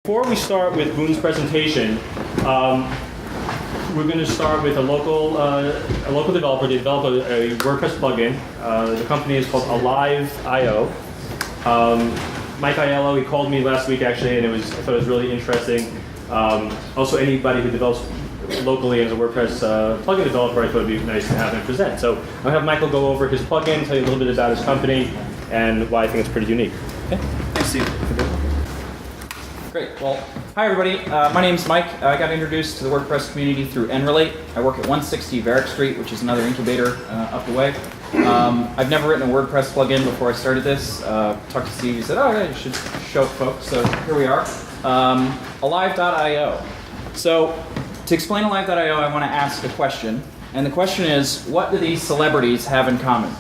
Before we start with Boon's presentation, we're going to start with a local developer. They developed a WordPress plugin. The company is called Alive.io. Mike Aiello, he called me last week actually, and I thought it was really interesting. Also, anybody who develops locally as a WordPress plugin developer, I thought it'd be nice to have him present. So I'll have Michael go over his plugin, tell you a little bit about his company, and why I think it's pretty unique. Okay. Thanks, Steve. Great. Well, hi everybody. My name's Mike. I got introduced to the WordPress community through NRelate. I work at 160 Varick Street, which is another incubator up the way. I've never written a WordPress plugin before I started this. Talked to Steve. He said, "Oh, yeah, you should show folks." So here we are. Alive.io. So to explain Alive.io, I want to ask a question, and the question is, what do these celebrities have in common?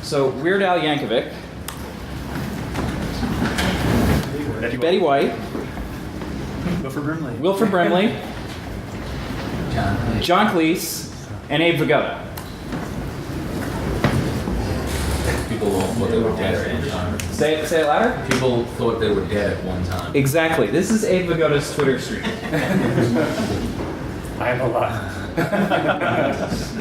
So Weird Al Yankovic, Betty White, Wilford Brimley, John Cleese, and Abe Vigoda. People thought they were dead at one time. Say it louder. People thought they were dead at one time. Exactly. This is Abe Vigoda's Twitter stream. I'm alive.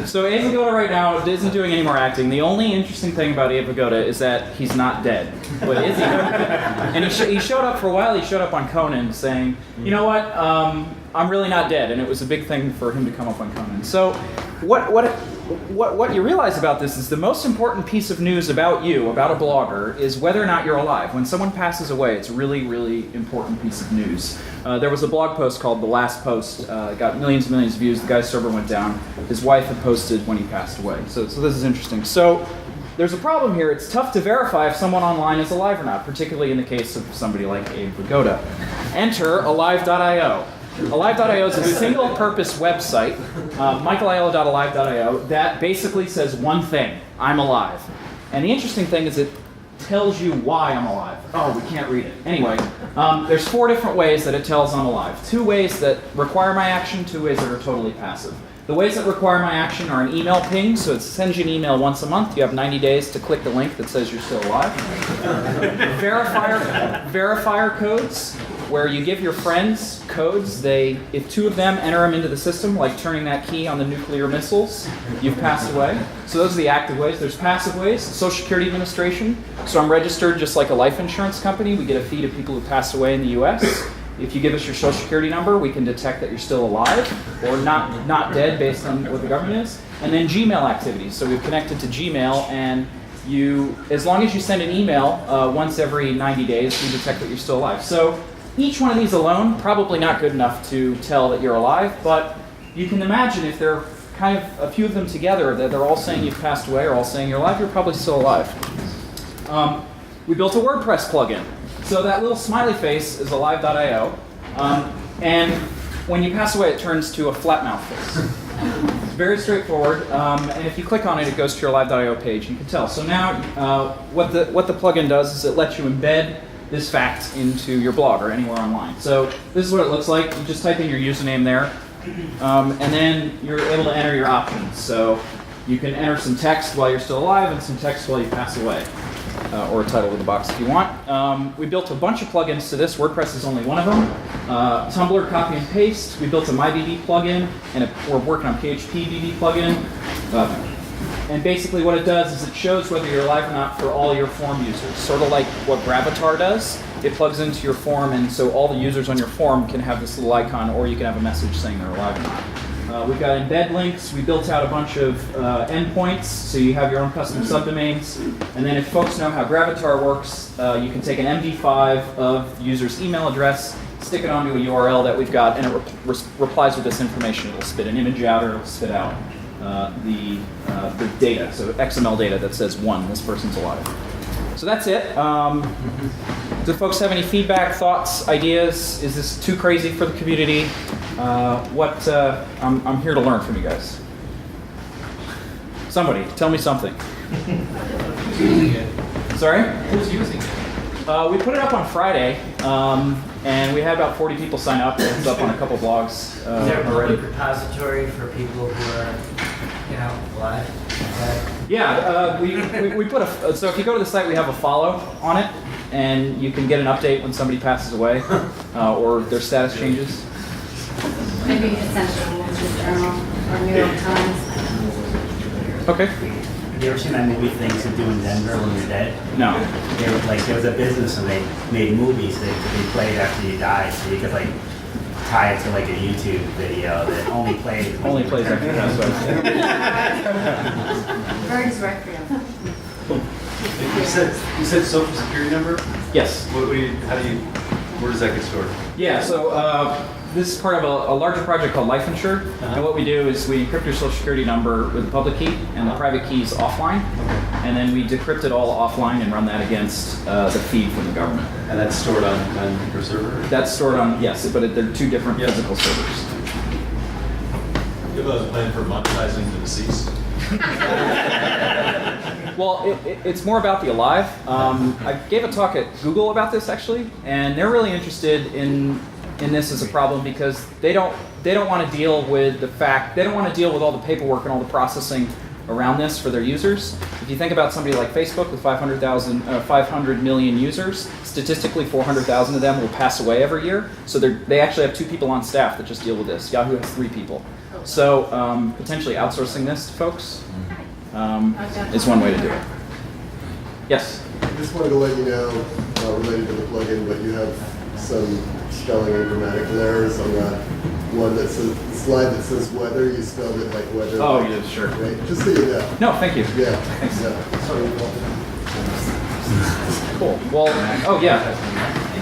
So Abe Vigoda right now isn't doing any more acting. The only interesting thing about Abe Vigoda is that he's not dead. But is he? And he showed up for a while. He showed up on Conan saying, "You know what? I'm really not dead." And it was a big thing for him to come up on Conan. So what you realize about this is the most important piece of news about you, about a blogger, is whether or not you're alive. When someone passes away, it's a really, really important piece of news. There was a blog post called The Last Post. Got millions and millions of views. The guy's server went down. His wife had posted when he passed away. So this is interesting. So there's a problem here. It's tough to verify if someone online is alive or not, particularly in the case of somebody like Abe Vigoda. Enter Alive.io. Alive.io is a single-purpose website, michaelaiello.alive.io, that basically says one thing: I'm alive. And the interesting thing is it tells you why I'm alive. Oh, we can't read it. Anyway, there's 4 different ways that it tells I'm alive. 2 ways that require my action, 2 ways that are totally passive. The ways that require my action are an email ping, so it sends you an email once a month. You have 90 days to click the link that says you're still alive. Verifier codes, where you give your friends codes. If 2 of them enter them into the system, like turning that key on the nuclear missiles, you've passed away. So those are the active ways. There's passive ways. Social Security Administration. So I'm registered just like a life insurance company. We get a fee to people who passed away in the US. If you give us your Social Security number, we can detect that you're still alive or not dead based on what the government is. And then Gmail activities. So we've connected to Gmail, and as long as you send an email once every 90 days, we detect that you're still alive. So each one of these alone, probably not good enough to tell that you're alive, but you can imagine if there are kind of a few of them together, that they're all saying you've passed away or all saying you're alive, you're probably still alive. We built a WordPress plugin. So that little smiley face is Alive.io, and when you pass away, it turns to a flat mouth face. It's very straightforward, and if you click on it, it goes to your Alive.io page. You can tell. So now, what the plugin does is it lets you embed this fact into your blog or anywhere online. So this is what it looks like. You just type in your username there, and then you're able to enter your options. So you can enter some text while you're still alive and some text while you pass away. Or a title with a box if you want. We built a bunch of plugins to this. WordPress is only one of them. Tumblr copy and paste. We built a MyBB plugin, and we're working on PHP BB plugin. And basically what it does is it shows whether you're alive or not for all your form users. Sort of like what Gravatar does. It plugs into your form, and so all the users on your form can have this little icon, or you can have a message saying they're alive or not. We've got embed links. We built out a bunch of endpoints, so you have your own custom subdomains. And then if folks know how Gravatar works, you can take an MD5 of the user's email address, stick it onto a URL that we've got, and it replies with this information. It'll spit an image out, or it'll spit out the data, so XML data that says 1, this person's alive. So that's it. Do folks have any feedback, thoughts, ideas? Is this too crazy for the community? I'm here to learn from you guys. Somebody, tell me something. Who's using it? Sorry? Who's using it? We put it up on Friday, and we had about 40 people sign up. It's up on a couple blogs Is there a already. public repository for people who are out live? Yeah, we put a, so if you go to the site, we have a follow on it, and you can get an update when somebody passes away or their status changes. Maybe Essential News Journal or New York Times. Okay. Have you ever seen that movie Things to Do in Denver When You're Dead? No. They were, like, there was a business and they made movies that they played after you died, so you could like tie it to like a YouTube video that only plays after you pass away. Bird's Requiem. You said social security number? Yes. Where does that get stored? Yeah, so this is part of a larger project called Life Insure. And what we do is we encrypt your social security number with the public key and the private key is offline. And then we decrypt it all offline and run that against the feed from the government. And that's stored on your server? That's stored on, yes, but they're two different physical servers. You have a plan for monetizing the deceased? Well, it's more about the alive. I gave a talk at Google about this actually, and they're really interested in this as a problem because they don't want to deal with the fact, they don't want to deal with all the paperwork and all the processing around this for their users. If you think about somebody like Facebook with 500 million users, statistically 400,000 of them will pass away every year. So they actually have 2 people on staff that just deal with this. Yahoo has 3 people. So potentially outsourcing this to folks is one way to do it. Yes? I just wanted to let you know, related to the plugin, but you have some spelling and grammatical errors on that one that says, the slide that says weather, you spelled it like weather. Oh, yeah, sure. Right? Just so you know. No, thank you. Yeah. Thanks. Yeah. Sorry. Cool. Well, oh yeah.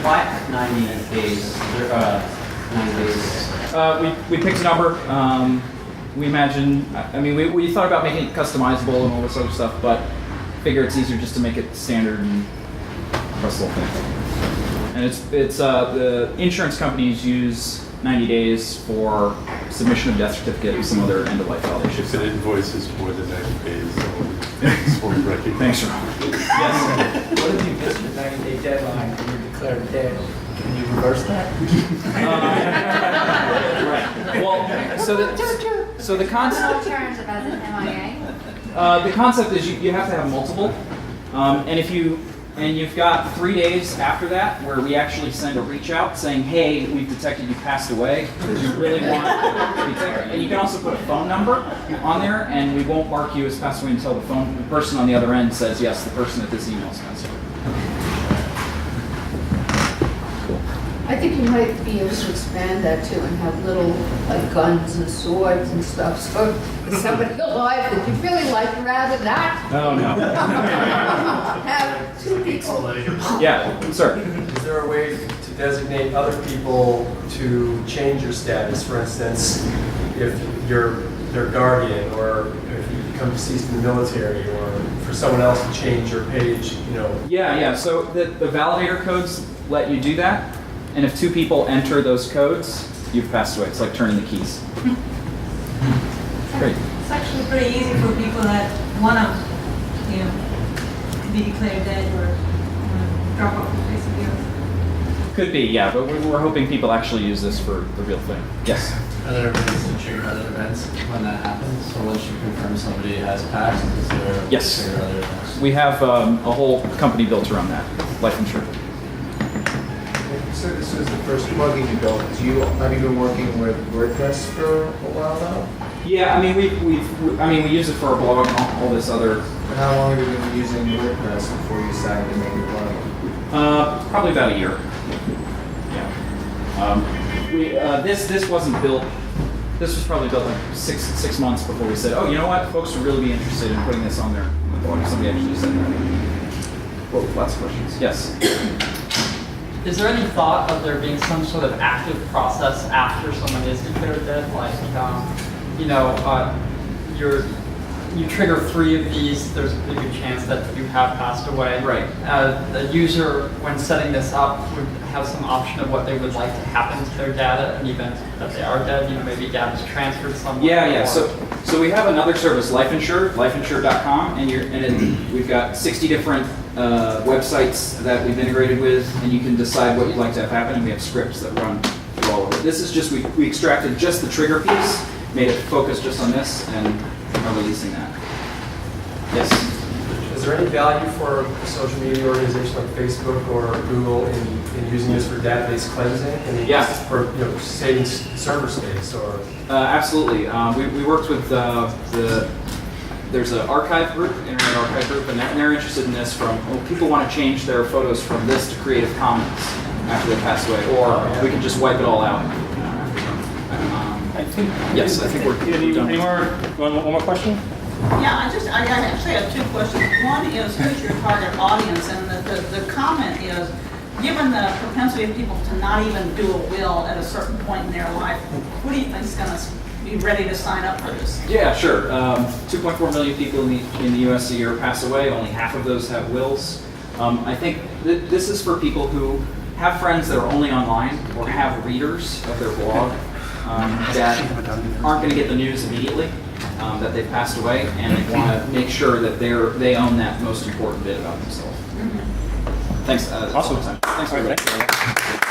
Why 90 days? 90 days. We picked a number. We imagine, I mean, we thought about making it customizable and all this other stuff, but figure it's easier just to make it standard and press the whole thing. And it's the insurance companies use 90 days for submission of death certificate and some other end-of-life validations. If an invoice is more than 90 days, it's for recognition. Thanks, Ron. Yes? What if you missed the 90-day deadline and you're declared dead? Can you reverse that? Right. Well, so the concept. No alternative as an MIA. The concept is you have to have multiple, and you've got 3 days after that where we actually send a reach out saying, hey, we've detected you passed away. Do you really want to be taken? And you can also put a phone number on there, and we won't mark you as passed away until the person on the other end says, yes, the person at this email is passed away. I think you might be able to expand that too and have little like guns and swords and stuff. So if somebody alive that you really like, rather not Oh, no. have 2 people. Yeah, sir. Is there a way to designate other people to change your status? For instance, if you're their guardian, or if you become deceased in the military, or for someone else to change your page, you know? Yeah. So the validator codes let you do that. And if 2 people enter those codes, you've passed away. It's like turning the keys. Great. It's actually pretty easy for people that want to, be declared dead or drop off the face of the earth. Could be, yeah, but we're hoping people actually use this for the real thing. Yes? Are there ways to trigger other events when that happens? So once you confirm somebody has passed, is there Yes. to trigger other events? We have a whole company built around that, Life Insure. So this was the first plugin you built. Have you been working with WordPress for a while now? Yeah, I mean we use it for our blog and all this other. How long have you been using WordPress before you decided to make a plugin? Probably about a year. Yeah. This wasn't built. This was probably built like six months before we said, oh, you know what, folks would really be interested in putting this on their blog. Somebody actually said that. Well, lots of questions. Yes. Is there any thought of there being some sort of active process after someone is declared dead? Like, you trigger 3 of these, there's a pretty good chance that you have passed away. Right. The user, when setting this up, would have some option of what they would like to happen to their data in the event that they are dead. Maybe data is transferred somewhere. Yeah. So we have another service, Life Insure, lifeinsure.com, and we've got 60 different websites that we've integrated with, and you can decide what you'd like to have happen, and we have scripts that run through all of it. This is just, we extracted just the trigger piece, made it focus just on this, and are releasing that. Yes. Is there any value for a social media organization like Facebook or Google in using this for database cleansing? I mean, Yeah. For saving server space or? Absolutely. We worked with there's an archive group, internet archive group, and they're interested in this from, well, people want to change their photos from this to Creative Commons after they pass away, or we can just wipe it all out after. I think. Yes, I think we're done. Any more? One more question? Yeah, I actually have two questions. One is who's your target audience, and the comment is, given the propensity of people to not even do a will at a certain point in their life, who do you think is going to be ready to sign up for this? Yeah, sure. 2.4 million people in the U.S. a year pass away. Only half of those have wills. I think this is for people who have friends that are only online or have readers of their blog that aren't going to get the news immediately that they've passed away, and they want to make sure that they own that most important bit about themselves. Thanks. Awesome. Thanks, everybody.